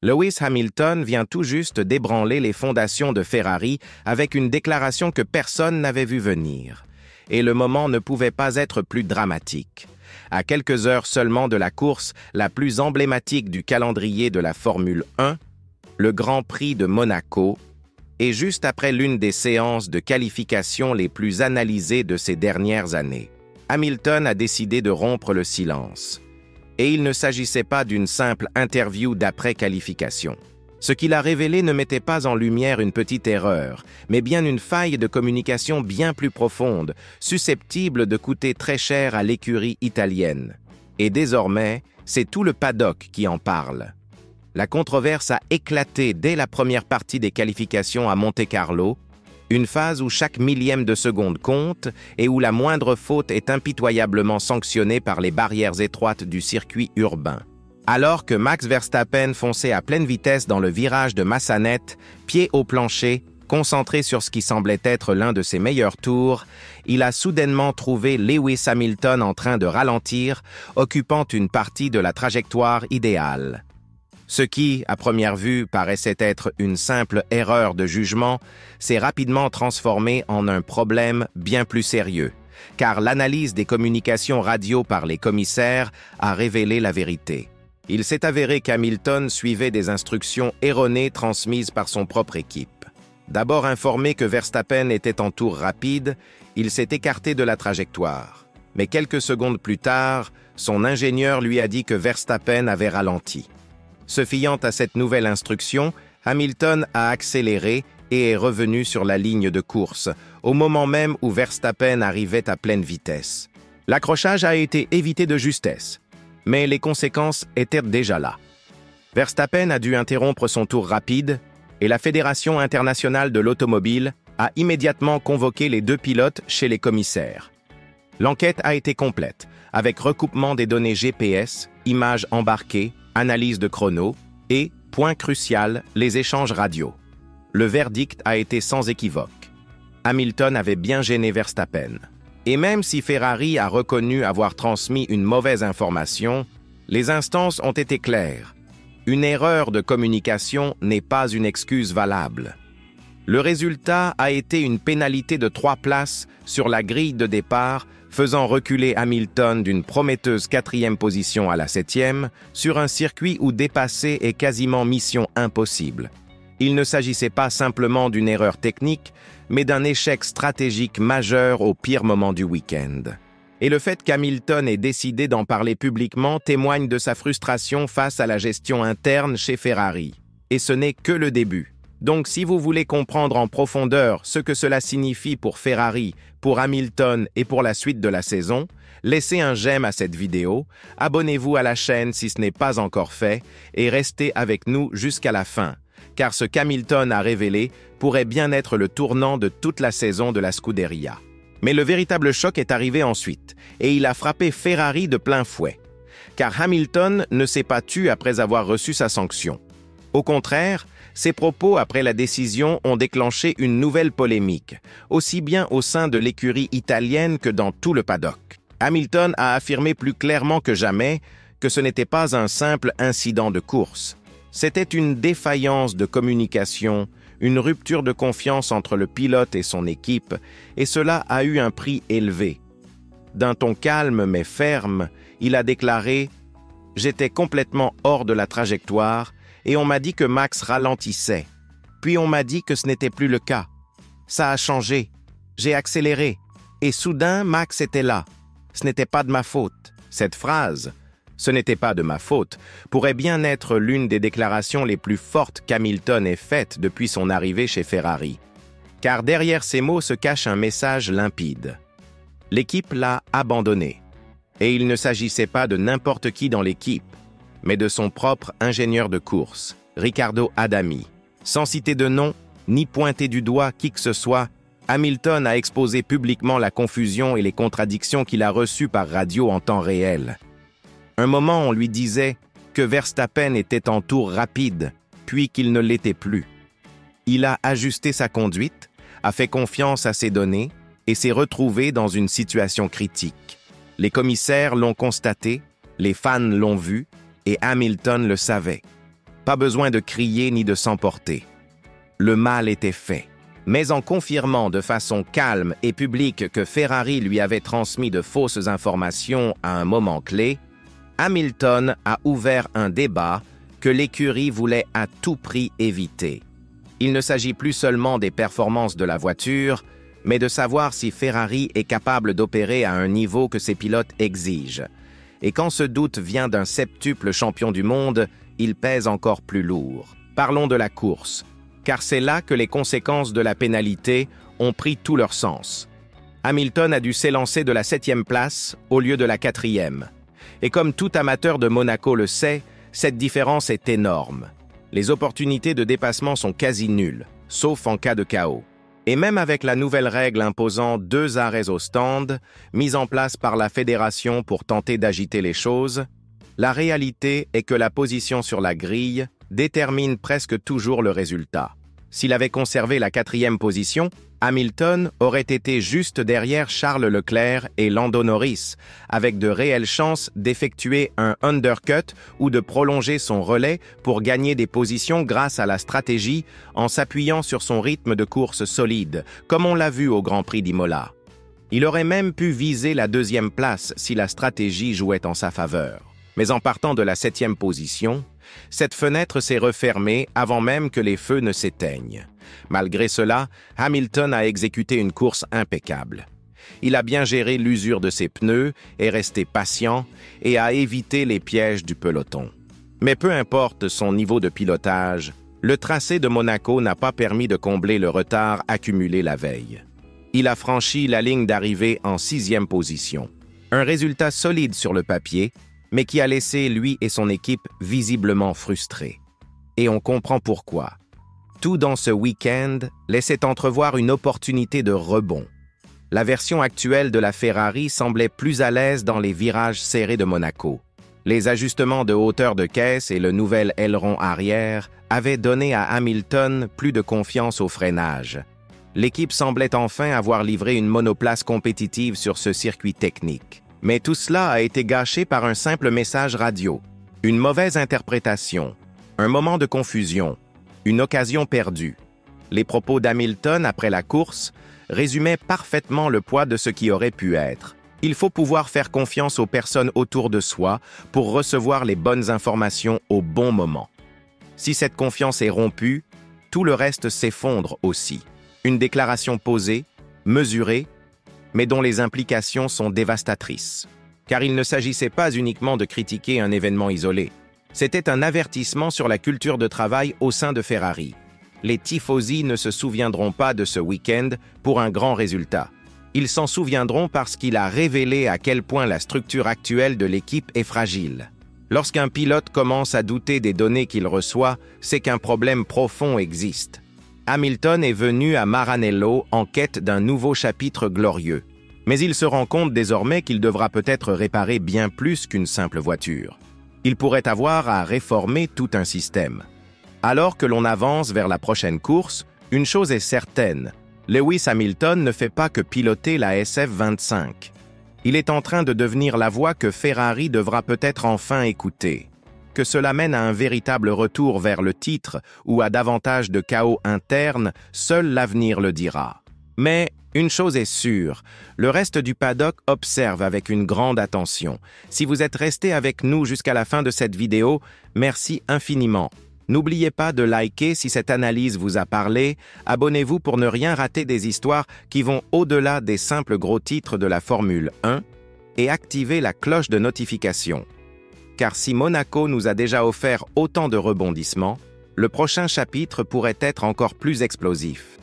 Lewis Hamilton vient tout juste d'ébranler les fondations de Ferrari avec une déclaration que personne n'avait vu venir. Et le moment ne pouvait pas être plus dramatique. À quelques heures seulement de la course la plus emblématique du calendrier de la Formule 1, le Grand Prix de Monaco, et juste après l'une des séances de qualification les plus analysées de ces dernières années, Hamilton a décidé de rompre le silence. Et il ne s'agissait pas d'une simple interview d'après-qualification. Ce qu'il a révélé ne mettait pas en lumière une petite erreur, mais bien une faille de communication bien plus profonde, susceptible de coûter très cher à l'écurie italienne. Et désormais, c'est tout le paddock qui en parle. La controverse a éclaté dès la première partie des qualifications à Monte-Carlo, une phase où chaque millième de seconde compte et où la moindre faute est impitoyablement sanctionnée par les barrières étroites du circuit urbain. Alors que Max Verstappen fonçait à pleine vitesse dans le virage de Massanet, pied au plancher, concentré sur ce qui semblait être l'un de ses meilleurs tours, il a soudainement trouvé Lewis Hamilton en train de ralentir, occupant une partie de la trajectoire idéale. Ce qui, à première vue, paraissait être une simple erreur de jugement, s'est rapidement transformé en un problème bien plus sérieux, car l'analyse des communications radio par les commissaires a révélé la vérité. Il s'est avéré qu'Hamilton suivait des instructions erronées transmises par son propre équipe. D'abord informé que Verstappen était en tour rapide, il s'est écarté de la trajectoire. Mais quelques secondes plus tard, son ingénieur lui a dit que Verstappen avait ralenti. Se fiant à cette nouvelle instruction, Hamilton a accéléré et est revenu sur la ligne de course, au moment même où Verstappen arrivait à pleine vitesse. L'accrochage a été évité de justesse, mais les conséquences étaient déjà là. Verstappen a dû interrompre son tour rapide et la Fédération internationale de l'automobile a immédiatement convoqué les deux pilotes chez les commissaires. L'enquête a été complète, avec recoupement des données GPS, images embarquées, analyse de chrono et, point crucial, les échanges radio. Le verdict a été sans équivoque. Hamilton avait bien gêné Verstappen. Et même si Ferrari a reconnu avoir transmis une mauvaise information, les instances ont été claires. Une erreur de communication n'est pas une excuse valable. Le résultat a été une pénalité de 3 places sur la grille de départ, faisant reculer Hamilton d'une prometteuse 4e position à la 7e, sur un circuit où dépasser est quasiment mission impossible. Il ne s'agissait pas simplement d'une erreur technique, mais d'un échec stratégique majeur au pire moment du week-end. Et le fait qu'Hamilton ait décidé d'en parler publiquement témoigne de sa frustration face à la gestion interne chez Ferrari. Et ce n'est que le début. Donc si vous voulez comprendre en profondeur ce que cela signifie pour Ferrari, pour Hamilton et pour la suite de la saison, laissez un j'aime à cette vidéo, abonnez-vous à la chaîne si ce n'est pas encore fait et restez avec nous jusqu'à la fin, car ce qu'Hamilton a révélé pourrait bien être le tournant de toute la saison de la Scuderia. Mais le véritable choc est arrivé ensuite, et il a frappé Ferrari de plein fouet, car Hamilton ne s'est pas tu après avoir reçu sa sanction. Au contraire, ses propos après la décision ont déclenché une nouvelle polémique, aussi bien au sein de l'écurie italienne que dans tout le paddock. Hamilton a affirmé plus clairement que jamais que ce n'était pas un simple incident de course. C'était une défaillance de communication, une rupture de confiance entre le pilote et son équipe, et cela a eu un prix élevé. D'un ton calme mais ferme, il a déclaré « J'étais complètement hors de la trajectoire et on m'a dit que Max ralentissait. Puis on m'a dit que ce n'était plus le cas. Ça a changé. J'ai accéléré. Et soudain, Max était là. Ce n'était pas de ma faute. » Cette phrase « Ce n'était pas de ma faute » pourrait bien être l'une des déclarations les plus fortes qu'Hamilton ait faites depuis son arrivée chez Ferrari. Car derrière ces mots se cache un message limpide. L'équipe l'a abandonné. Et il ne s'agissait pas de n'importe qui dans l'équipe, mais de son propre ingénieur de course, Riccardo Adami. Sans citer de nom, ni pointer du doigt qui que ce soit, Hamilton a exposé publiquement la confusion et les contradictions qu'il a reçues par radio en temps réel. Un moment, on lui disait que Verstappen était en tour rapide, puis qu'il ne l'était plus. Il a ajusté sa conduite, a fait confiance à ses données et s'est retrouvé dans une situation critique. Les commissaires l'ont constaté, les fans l'ont vu, et Hamilton le savait. Pas besoin de crier ni de s'emporter. Le mal était fait. Mais en confirmant de façon calme et publique que Ferrari lui avait transmis de fausses informations à un moment clé, Hamilton a ouvert un débat que l'écurie voulait à tout prix éviter. Il ne s'agit plus seulement des performances de la voiture, mais de savoir si Ferrari est capable d'opérer à un niveau que ses pilotes exigent. Et quand ce doute vient d'un septuple champion du monde, il pèse encore plus lourd. Parlons de la course, car c'est là que les conséquences de la pénalité ont pris tout leur sens. Hamilton a dû s'élancer de la 7e place au lieu de la 4e. Et comme tout amateur de Monaco le sait, cette différence est énorme. Les opportunités de dépassement sont quasi nulles, sauf en cas de chaos. Et même avec la nouvelle règle imposant 2 arrêts au stand, mise en place par la fédération pour tenter d'agiter les choses, la réalité est que la position sur la grille détermine presque toujours le résultat. S'il avait conservé la 4e position, Hamilton aurait été juste derrière Charles Leclerc et Lando Norris, avec de réelles chances d'effectuer un undercut ou de prolonger son relais pour gagner des positions grâce à la stratégie en s'appuyant sur son rythme de course solide, comme on l'a vu au Grand Prix d'Imola. Il aurait même pu viser la 2e place si la stratégie jouait en sa faveur. Mais en partant de la 7e position, cette fenêtre s'est refermée avant même que les feux ne s'éteignent. Malgré cela, Hamilton a exécuté une course impeccable. Il a bien géré l'usure de ses pneus, est resté patient et a évité les pièges du peloton. Mais peu importe son niveau de pilotage, le tracé de Monaco n'a pas permis de combler le retard accumulé la veille. Il a franchi la ligne d'arrivée en 6e position. Un résultat solide sur le papier, mais qui a laissé lui et son équipe visiblement frustrés. Et on comprend pourquoi. Tout dans ce week-end laissait entrevoir une opportunité de rebond. La version actuelle de la Ferrari semblait plus à l'aise dans les virages serrés de Monaco. Les ajustements de hauteur de caisse et le nouvel aileron arrière avaient donné à Hamilton plus de confiance au freinage. L'équipe semblait enfin avoir livré une monoplace compétitive sur ce circuit technique. Mais tout cela a été gâché par un simple message radio, une mauvaise interprétation, un moment de confusion, une occasion perdue. Les propos d'Hamilton après la course résumaient parfaitement le poids de ce qui aurait pu être. Il faut pouvoir faire confiance aux personnes autour de soi pour recevoir les bonnes informations au bon moment. Si cette confiance est rompue, tout le reste s'effondre aussi. Une déclaration posée, mesurée, mais dont les implications sont dévastatrices. Car il ne s'agissait pas uniquement de critiquer un événement isolé. C'était un avertissement sur la culture de travail au sein de Ferrari. Les tifosi ne se souviendront pas de ce week-end pour un grand résultat. Ils s'en souviendront parce qu'il a révélé à quel point la structure actuelle de l'équipe est fragile. Lorsqu'un pilote commence à douter des données qu'il reçoit, c'est qu'un problème profond existe. Hamilton est venu à Maranello en quête d'un nouveau chapitre glorieux. Mais il se rend compte désormais qu'il devra peut-être réparer bien plus qu'une simple voiture. Il pourrait avoir à réformer tout un système. Alors que l'on avance vers la prochaine course, une chose est certaine, Lewis Hamilton ne fait pas que piloter la SF25. Il est en train de devenir la voix que Ferrari devra peut-être enfin écouter. Que cela mène à un véritable retour vers le titre ou à davantage de chaos interne, seul l'avenir le dira. Mais une chose est sûre, le reste du paddock observe avec une grande attention. Si vous êtes resté avec nous jusqu'à la fin de cette vidéo, merci infiniment. N'oubliez pas de liker si cette analyse vous a parlé, abonnez-vous pour ne rien rater des histoires qui vont au-delà des simples gros titres de la Formule 1 et activez la cloche de notification. Car si Monaco nous a déjà offert autant de rebondissements, le prochain chapitre pourrait être encore plus explosif.